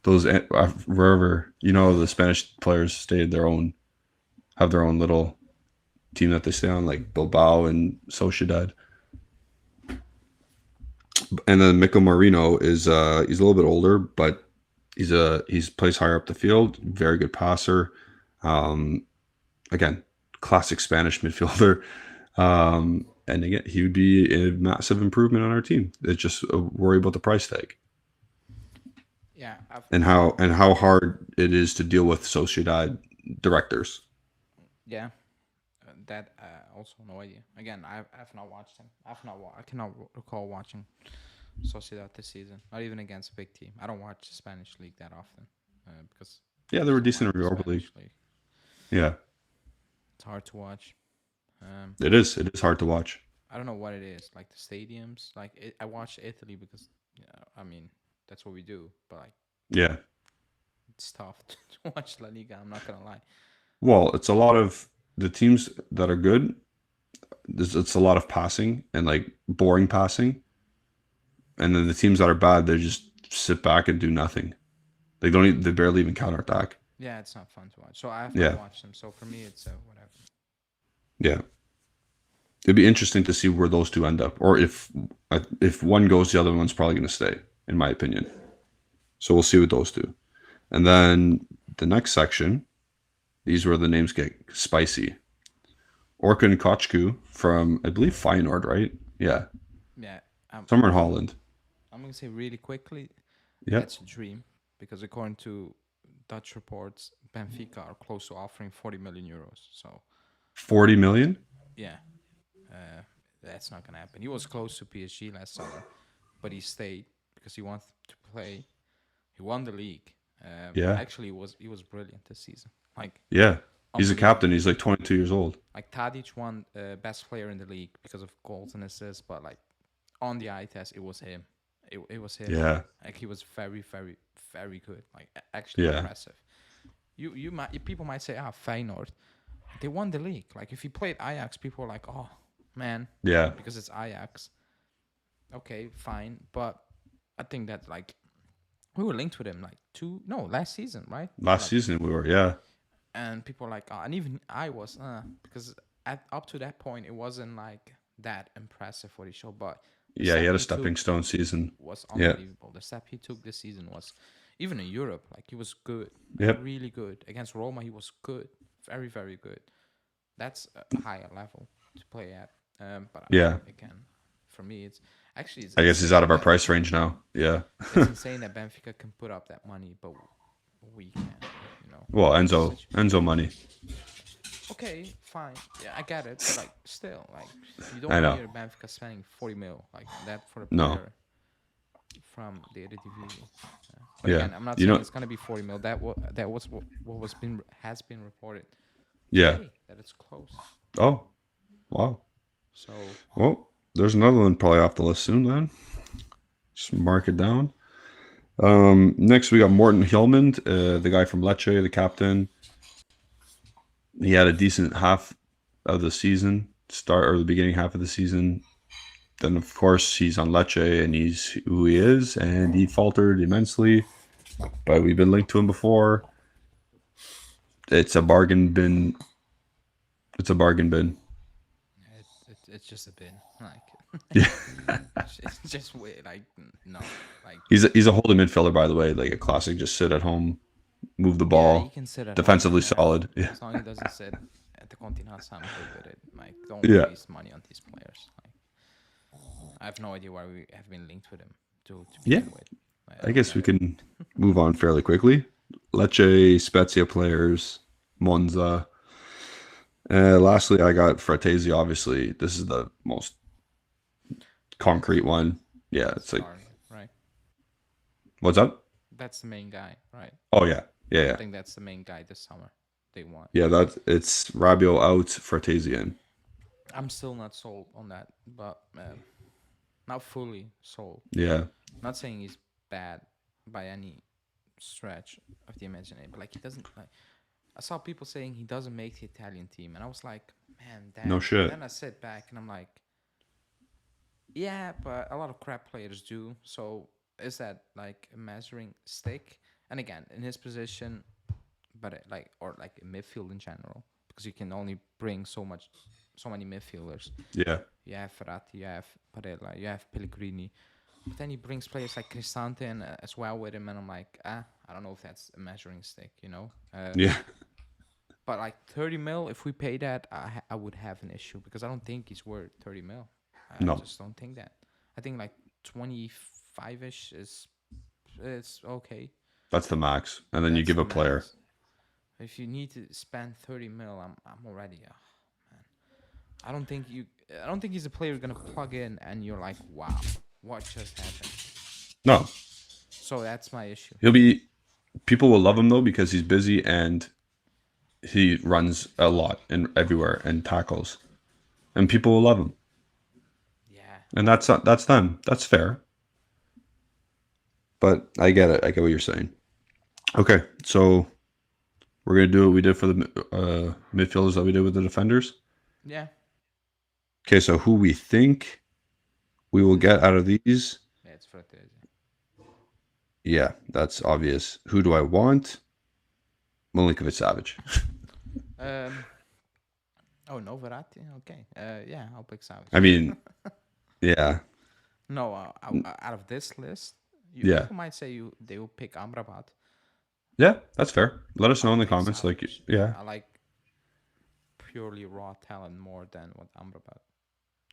Those wherever the Spanish players stayed their own have their own little team that they stay on, like Bilbao and Sociedad. And then Mikel Marino is he's a little bit older, but he's plays higher up the field. Very good passer. Um, Again, classic Spanish midfielder. And again, he would be a massive improvement on our team. It's just a worry about the price tag Yeah, and how hard it is to deal with Sociedad directors. yeah, that also no idea. Again, I've not watched him. I cannot recall watching Sociedad this season. Not even against a big team. I don't watch the Spanish league that often because Yeah, I they were just don't decent like in the Europa League. Spanish league. Yeah, It's hard to watch. Um, it is. It is hard to watch. I don't know what it is. Like the stadiums. I watched Italy because I mean that's what we do. But like Yeah. it's tough to watch La Liga. I'm not gonna lie. Well, it's a lot of the teams that are good. It's a lot of passing and like boring passing, and then the teams that are bad, they just sit back and do nothing. They barely even counterattack. Yeah, it's not fun to watch. So I have not Yeah, watched them. So for me, it's whatever. yeah. It'd be interesting to see where those two end up, or if one goes, the other one's probably going to stay, in my opinion. So we'll see with those two. And then the next section, these where the names get spicy. Orkun Kochku from, I believe, Feyenoord, right? Yeah, Yeah, somewhere in Holland. I'm gonna say really quickly. Yeah, That's a dream because according to Dutch reports, Benfica are close to offering 40 million euros. So 40 million. yeah, uh, that's not gonna happen. He was close to PSG last summer, but he stayed because he wanted to play. He won the league. Yeah, Actually, he was brilliant this season. Like yeah. He's a captain. unbelievable. He's like 22 years old. Like Tadic won best player in the league because of goals and assists, but like on the eye test, it was him. It was him. Yeah, Like he was very, very, very good. Like actually yeah, impressive. People might say, Feyenoord, they won the league. Like if he played Ajax, people were like, oh man, yeah. because it's Ajax. Okay, fine, but I think that like we were linked with him like last season, right? Last Like, season we were, yeah, and people were like, and even I was, because up to that point it wasn't like that impressive what he showed, but the yeah. He step had a he stepping took stone season. was Yeah, unbelievable. The step he took this season was, even in Europe, like he was good, like yep, really good. Against Roma, he was good, very, very good. That's a higher level to play at. But yeah. again, for me, it's actually it's I guess he's out insane of our that price range now. Yeah. it's insane that Benfica can put up that money, but we can't. You know, Well, it's Enzo money. okay, fine, yeah, I get it, but like still, like you I don't know. hear Benfica spending 40 mil like that for a No. player from the Eredivisie. But Yeah. again, I'm not You saying know. it's gonna be 40 mil. That was what was been has been reported Yeah. today that it's close. Oh, wow. So Well, there's another one probably off the list soon. Then just mark it down. Next we got Morten Hjelmand, the guy from Lecce, the captain. He had a decent half of the season, start or the beginning half of the season. Then of course he's on Lecce and he's who he is, and he faltered immensely. But we've been linked to him before. It's a bargain bin. It's a bargain bin. it's just a bin, like Yeah, it's just weird. Like no, like he's a holding midfielder, by the way, like a classic. Just sit at home, move the yeah, he ball, can sit at home defensively solid. Yeah, as long as he doesn't sit at the Continental. I'm good with it. Like don't yeah. waste money on these players. Like I have no idea why we have been linked with him to Yeah. begin with. I I don't guess get we it. can move on fairly quickly. Lecce, Spezia players, Monza. Lastly, I got Fratesi. Obviously, this is the most concrete one. Yeah, That's it's like, starting, right? what's up? That's the main guy, right? Oh yeah, yeah, I yeah, think that's the main guy this summer. They want. yeah. That it's Rabiot out, Fratesi in. I'm still not sold on that, but not fully sold. Yeah, Not saying he's bad by any stretch of the imagination, but like he doesn't like. I saw people saying he doesn't make the Italian team, and I was like, man, no damn. And shit. then I sit back and I'm like, yeah, but a lot of crap players do. So is that like a measuring stick? And again, in his position, but or like in midfield in general, because you can only bring so many midfielders. Yeah, You have Ferrati, you have Parella, you have Pellegrini, but then he brings players like Cristante and as well with him, and I'm like, I don't know if that's a measuring stick, you know. yeah. But like 30 mil, if we pay that, I would have an issue because I don't think he's worth 30 mil. I No, just don't think that. I think like 25-ish is it's okay. that's the max. And then you That's give the a player. max. If you need to spend 30 mil, I'm already. Man. I don't think you. I don't think he's a player you're gonna plug in and you're like, wow, what just happened? No, So that's my issue. he'll be. People will love him though because he's busy and he runs a lot and everywhere and tackles, and people will love him. Yeah. And that's them. That's fair. But I get it. I get what you're saying. Okay, so we're gonna do what we did for the midfielders that we did with the defenders. Yeah. Okay, so who we think we will get out of these? Yeah, it's Fratesi. Yeah, that's obvious. Who do I want? Milinkovic Savage. Um. Oh no, Verratti. Okay. Yeah, I'll pick Savage. I mean, yeah, No, out of this list, yeah, people might say they will pick Amrabat. yeah. That's fair. Let us know I'll in the pick comments. Like, Savage. yeah, I like purely raw talent more than what Amrabat.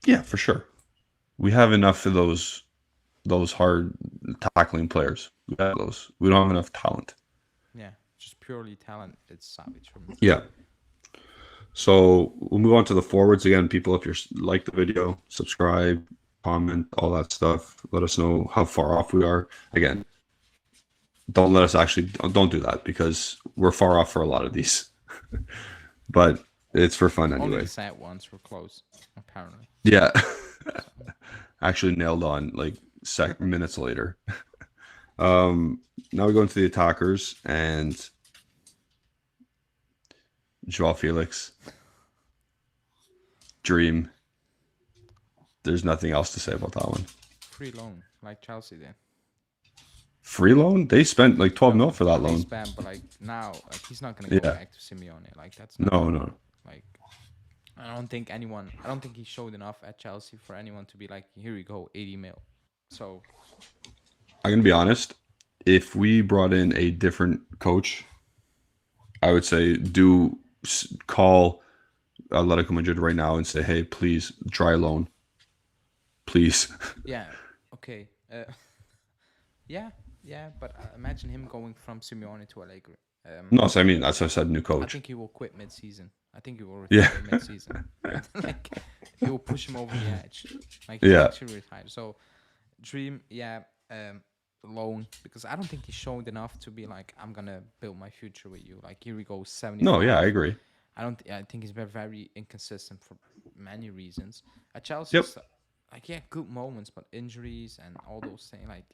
yeah, for sure. We have enough of those hard tackling players. We have those. We don't have enough talent. Yeah, just purely talent. It's Savage for me. Yeah. So we'll move on to the forwards again. People, if you like the video, subscribe, comment, all that stuff. Let us know how far off we are. Again, don't let us actually don't do that because we're far off for a lot of these. But it's for fun Only anyway. the sad ones were close, apparently. Yeah. So, Actually nailed on like minutes later. Now we go into the attackers and Joao Felix, Dream. There's nothing else to say about that one. Free loan, like Chelsea did. Free loan? They spent like 12 mil for that They loan. spent, but like now, like he's not gonna go Yeah. back to Simeone. Like that's not No. like I don't think he showed enough at Chelsea for anyone to be like, here you go, 80 mil. So I'm gonna be honest. If we brought in a different coach, I would say call Atletico Madrid right now and say, hey, please, dry loan. Please. yeah, okay, yeah, but imagine him going from Simeone to Allegri. No, so I mean, that's what I said, new I coach. think he will quit mid-season. I think he will Yeah. retire mid-season. Like it will push him over the edge. Like Yeah. actually retire. So Dream, loan, because I don't think he showed enough to be like, I'm gonna build my future with you. Like here we go, 75. No, yeah, I agree. I think he's been very inconsistent for many reasons. At Chelsea, Yep. like good moments, but injuries and all those things, like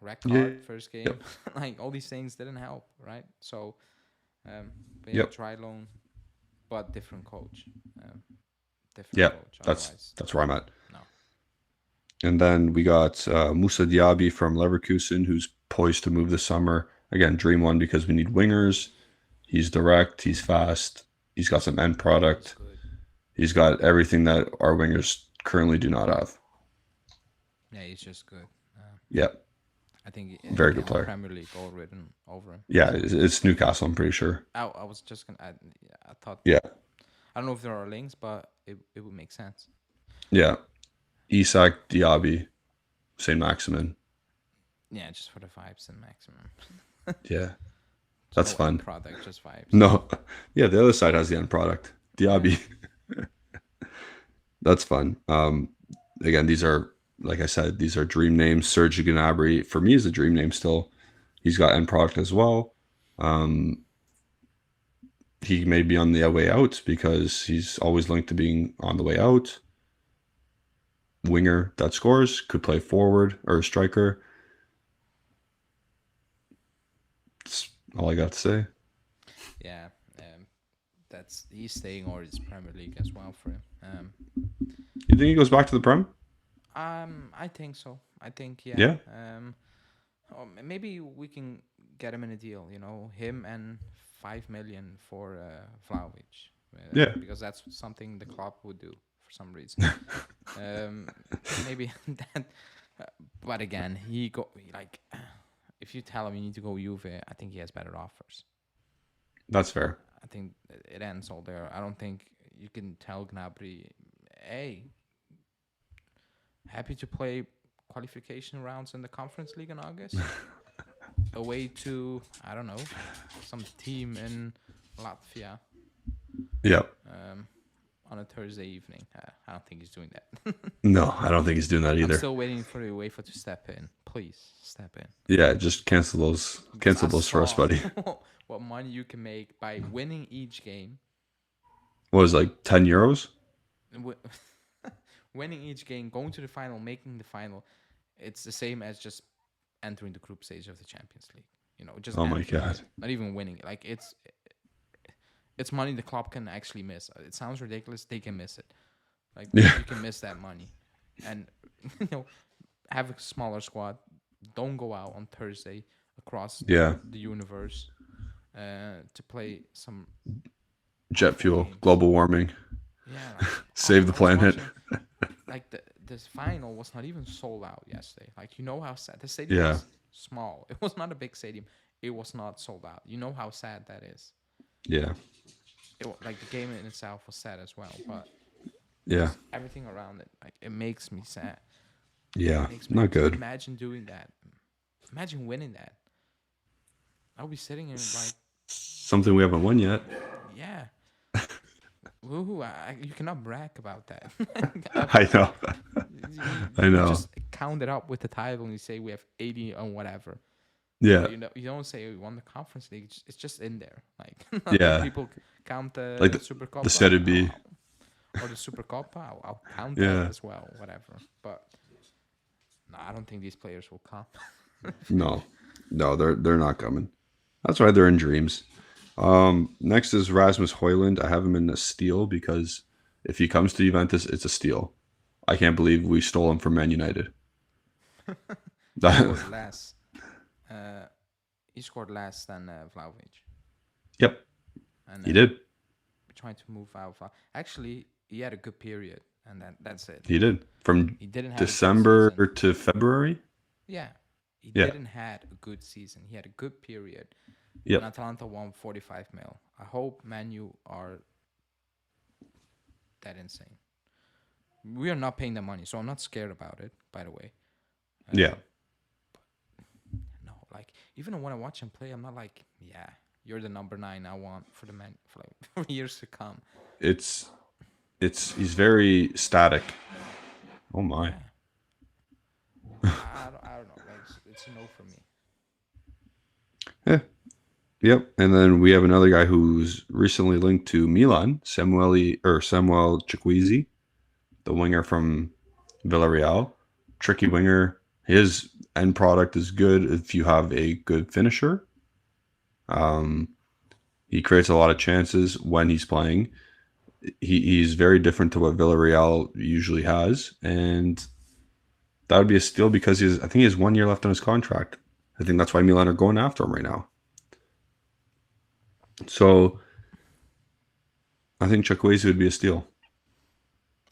red card Yeah. first game, Yep. like all these things didn't help, right? So, but Yep. dry loan, but different coach, different Yeah, coach. that's where I'm at. No. And then we got Moussa Diaby from Leverkusen, who's poised to move this summer. Again, dream one because we need wingers. He's direct. He's fast. He's got some end product. He's got everything that our wingers currently do not have. Yeah, he's just good. Yeah, I think very good player. Premier League all written over him. Yeah, it's Newcastle. I'm pretty sure. I was just gonna add. I thought. Yeah. I don't know if there are links, but it would make sense. Yeah, Isak Diaby, Saint Maximin. Yeah, just for the vibes and maximum. Yeah, that's No fun. end product, just vibes. No, yeah, the other side has the end product. Diaby. That's fun. Again, these are, like I said, these are dream names. Serge Gnabry, for me, is a dream name still. He's got end product as well. He may be on the way out because he's always linked to being on the way out. Winger that scores, could play forward or striker. That's all I got to say. Yeah, he's staying or it's Premier League as well for him. You think he goes back to the Prem? I think so. I think Yeah. or maybe we can get him in a deal. You know, him and 5 million for Vlahovic. Yeah. Because that's something the club would do for some reason. Maybe that. But again, if you tell him you need to go Juve, I think he has better offers. That's fair. I think it ends all there. I don't think you can tell Gnabry, hey, happy to play qualification rounds in the Conference League in August. Away to, I don't know, some team in Latvia Yeah. on a Thursday evening. I don't think he's doing that. No, I don't think he's doing that either. I'm still waiting for the UEFA to step in. Please, step in. Yeah, just cancel those. Cancel those for us, buddy. What money you can make by winning each game. What was it, like 10 euros? Winning each game, going to the final, making the final, it's the same as just entering the group stage of the Champions League. You know, just Oh my entering God. it, not even winning. Like it's money the club can actually miss. It sounds ridiculous. They can miss it. Like Yeah. you can miss that money, and have a smaller squad. Don't go out on Thursday across Yeah. the universe to play some Jet fuel, global warming, Yeah, like, save the I was planet. watching, like this final was not even sold out yesterday. Like you know how sad the stadium Yeah. was small. It was not a big stadium. It was not sold out. You know how sad that is. Yeah. Like the game in itself was sad as well, but Yeah. everything around it, like it makes me sad. Yeah. It makes me Not good. Imagine doing that. Imagine winning that. I'll be sitting in like, Something we haven't won yet. yeah. Woohoo! You cannot brag about that. I know. I know. You just count it up with the title and you say we have 80 on whatever. Yeah. You don't say we won the Conference League. It's just in there. Like Yeah. people count the Like Super Cup the Serie B. or the Super Cup. I'll count Yeah. that as well. Whatever. But No, I don't think these players will come. No, no, they're not coming. That's why they're in dreams. Next is Rasmus Højlund. I have him in a steal because if he comes to Juventus, it's a steal. I can't believe we stole him from Man United. He scored less. Uh, he scored less than Vlahovic, Yep, and he did. we're trying to move Alpha. Actually, he had a good period, and that's it. He did. From He didn't have a good December season. to February. Yeah, he Yeah. didn't had a good season. He had a good period, and Yep. Atalanta won 45 mil. I hope Manu are that insane. We are not paying the money, so I'm not scared about it. By the way, Yeah. no, like even when I watch him play, I'm not like, yeah, you're the number 9 I want for the man for like for years to come. It's he's very static. Oh my. Yeah. I don't know. Like it's a no for me. Yeah. Yep. And then we have another guy who's recently linked to Milan, Samuel Chukwueze, the winger from Villarreal. Tricky winger. His end product is good if you have a good finisher. Um, he creates a lot of chances when he's playing. He's very different to what Villarreal usually has, and that would be a steal because I think he has 1 year left on his contract. I think that's why Milan are going after him right now. So I think Chukwueze would be a steal,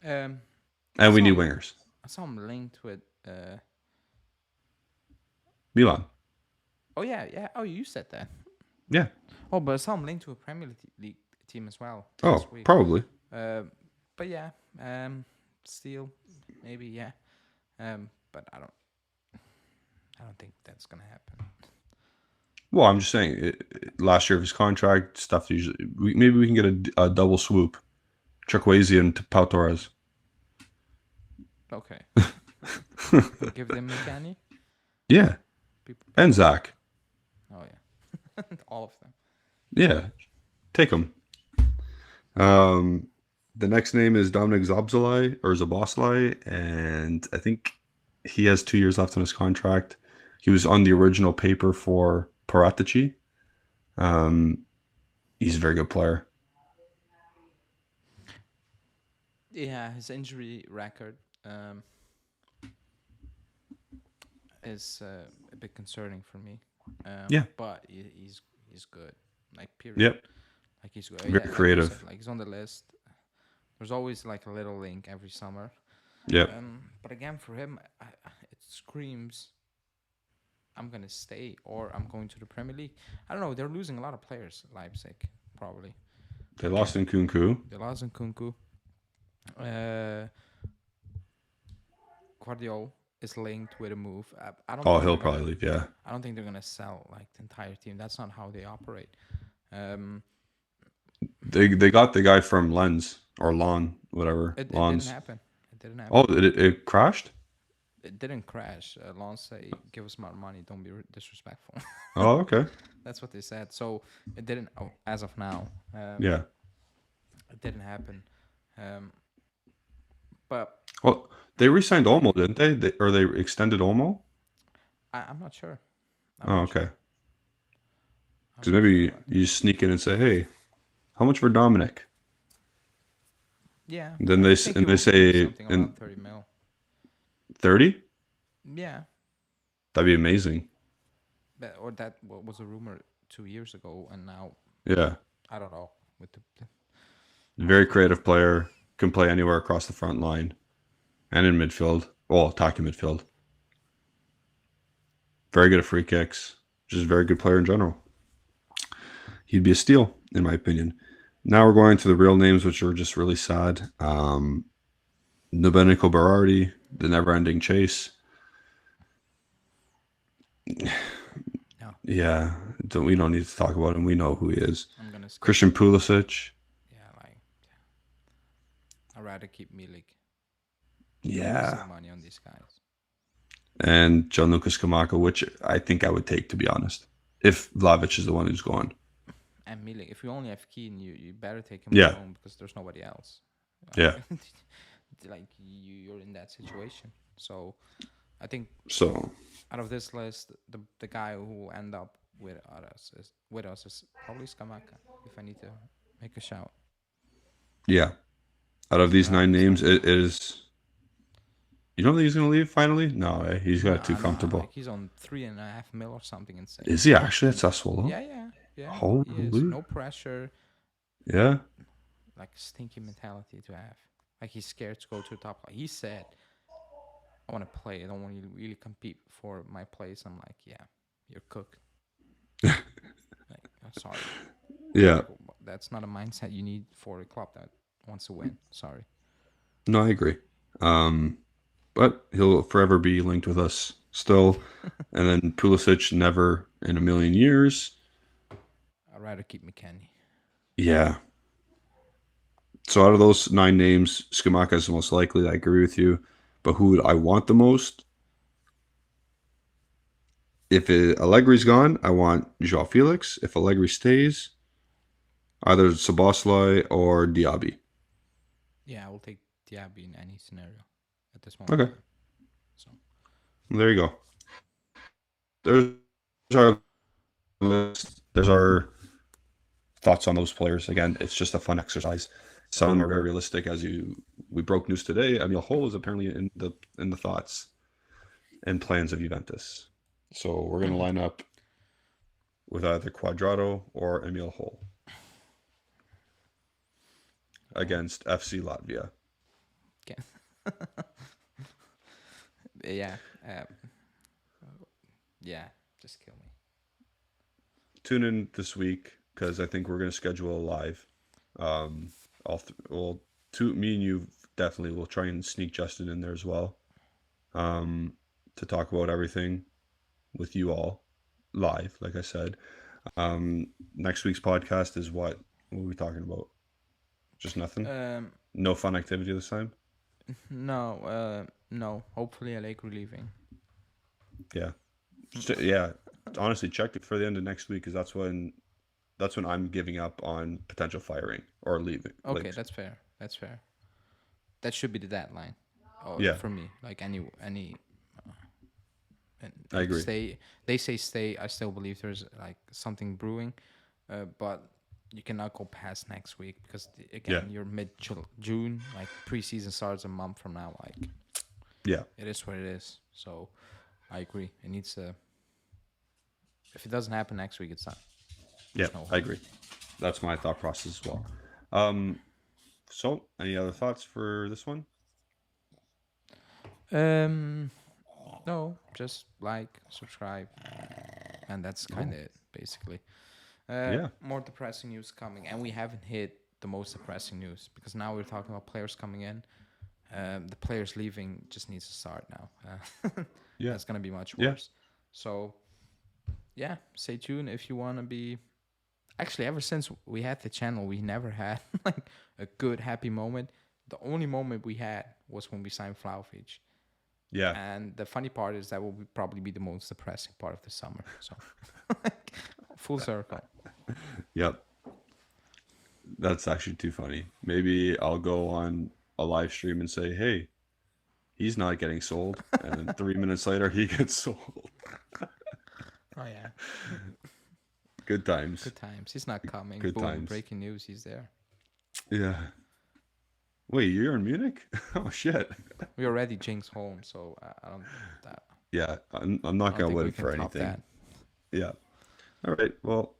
Um, and we need some wingers. some linked with. Milan, Oh yeah. Oh, you said that. yeah. Oh, but some linked to a League team as well Oh, last week. probably. But yeah, still maybe yeah. But I don't think that's gonna happen. Well, I'm just saying. Last year of his contract stuff. Usually, maybe we can get a double swoop. Chukwueze and Pau Torres. Okay, give them Mikani. Yeah, and Zach. Oh yeah, all of them. Yeah, take him. The next name is Dominic Zaboslai, and I think he has 2 years left on his contract. He was on the original paper for Paratici. He's a very good player. Yeah, his injury record is a bit concerning for me. Yeah. But he's good. Like period. Yep. Like he's good. Very Like you creative. said, like he's on the list. There's always like a little link every summer. Yep. But again, for him, it screams, I'm gonna stay or I'm going to the Premier League. I don't know. They're losing a lot of players. Leipzig probably. They lost in Kunku. They lost in Kunku. Guardiola is linked with a move. I don't. Oh, think he'll they're gonna- probably leave. Yeah. I don't think they're gonna sell like the entire team. That's not how they operate. They got the guy from Lens or Lon, whatever. It didn't Lons. happen. It didn't happen. Oh, it crashed? It didn't crash. Lance say, "Give us more money. Don't be disrespectful." Oh, okay. That's what they said. So it didn't. Oh, as of now, Yeah. it didn't happen. But Well, they re-signed Olmo, didn't they? Or they extended Olmo? I'm not sure. I'm Oh, not sure. okay. I'm Because not maybe sure. you sneak in and say, "Hey, how much for Dominic?" Yeah. Then I they think and it they will be say something in around 30 mil. 30. Yeah. That'd be amazing. Or that was a rumor 2 years ago, and now Yeah. I don't know. With the Very creative player. Can play anywhere across the front line and in midfield. Well, attacking midfield. Very good at free kicks. Just a very good player in general. He'd be a steal, in my opinion. Now we're going to the real names, which are just really sad. Domenico Berardi, the never-ending chase. no, Yeah, we don't need to talk about him. We know who he is. I'm gonna skip. Christian Pulisic. Yeah, like I'd rather keep Milik. Yeah. Wasting money on these guys. And John Lucas Kamaka, which I think I would take, to be honest, if Vlahovic is the one who's going. And Milik, if you only have Keane, you better take him Yeah. alone because there's nobody else. Yeah. Like you're in that situation. So I think So out of this list, the guy who will end up with us is probably Skamaka. If I need to make a shout, yeah, out of these nine Berardi's names, not it there. is. You don't think he's gonna leave finally? No, he's got it too Nah, nah. Like comfortable. he's on 3.5 mil or something insane. Is he actually at Sassuolo? Yeah, yeah, yeah. He is. Holy, No pressure. yeah. Like stinky mentality to have. Like he's scared to go to the top. Like he said, "I want to play. I don't want to really compete for my place." I'm like, "Yeah, you're cooked." Like, I'm sorry. Yeah, Like that's not a mindset you need for a club that wants to win. Sorry. no, I agree. Um, but he'll forever be linked with us still. And then Pulisic, never in a million years. I'd rather keep McKennie. Yeah. So out of those nine names, Skamaka is the most likely. I agree with you. But who would I want the most? If Allegri's gone, I want Joao Felix. If Allegri stays, either Szoboszlai or Diaby. Yeah, I will take Diaby in any scenario at this moment Okay, in time. So there you go. There's our list. There's our thoughts on those players. Again, it's just a fun exercise. Some of them are very realistic. We broke news today. Emil Hol is apparently in the thoughts and plans of Juventus. So we're gonna line up with either Quadrado or Emil Hol well, against FC Latvia. again, yeah, yeah. Just kill me. Tune in this week because I think we're gonna schedule a live. Um, well, me and you definitely will try and sneak Justin in there as well. To talk about everything with you all live, like I said. Next week's podcast is what are we talking about? Just nothing? Um, No fun activity this time? no, no. Hopefully, Allegri leaving. Yeah. Yeah. Honestly, check it for the end of next week because that's when I'm giving up on potential firing or leaving. Okay, Like, that's fair. That's fair. That should be the deadline. Oh, yeah, for me, like any, and I like agree. stay. They say stay. I still believe there's like something brewing, but you cannot go past next week because Yeah. again, you're mid June. Like preseason starts a month from now. Like Yeah. it is what it is. So I agree. It needs to. If it doesn't happen next week, it's not. Yeah, There's no I hope. agree. That's my thought process as well. Um, so any other thoughts for this one? Um, no, just like, subscribe, and that's kind Oh, of it, basically. yeah. More depressing news coming, and we haven't hit the most depressing news because now we're talking about players coming in. The players leaving just needs to start now. Yeah. That's gonna be much Yeah. worse. So yeah, stay tuned if you wanna be. Actually, ever since we had the channel, we never had like a good happy moment. The only moment we had was when we signed Vlahovic. Yeah. And the funny part is that will probably be the most depressing part of the summer. So full circle. Yep. That's actually too funny. Maybe I'll go on a live stream and say, "Hey, he's not getting sold," and then 3 minutes later, he gets sold. Oh yeah, Good times. good times. He's not coming. Good Boom, times. breaking news. He's there. Yeah. Wait, you're in Munich? Oh shit. We already jinxed home, so I don't. That, Yeah, I'm I not don't gonna think we win can for top anything. that. Yeah. All right. Well,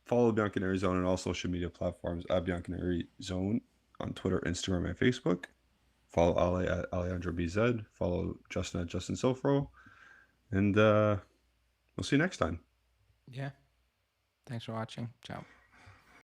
follow Bianca in Arizona on all social media platforms at Bianca in Arizona on Twitter, Instagram, and Facebook. Follow Ali at Alejandro BZ. Follow Justin at Justin Sofro. And we'll see you next time. Yeah. Thanks for watching. Ciao.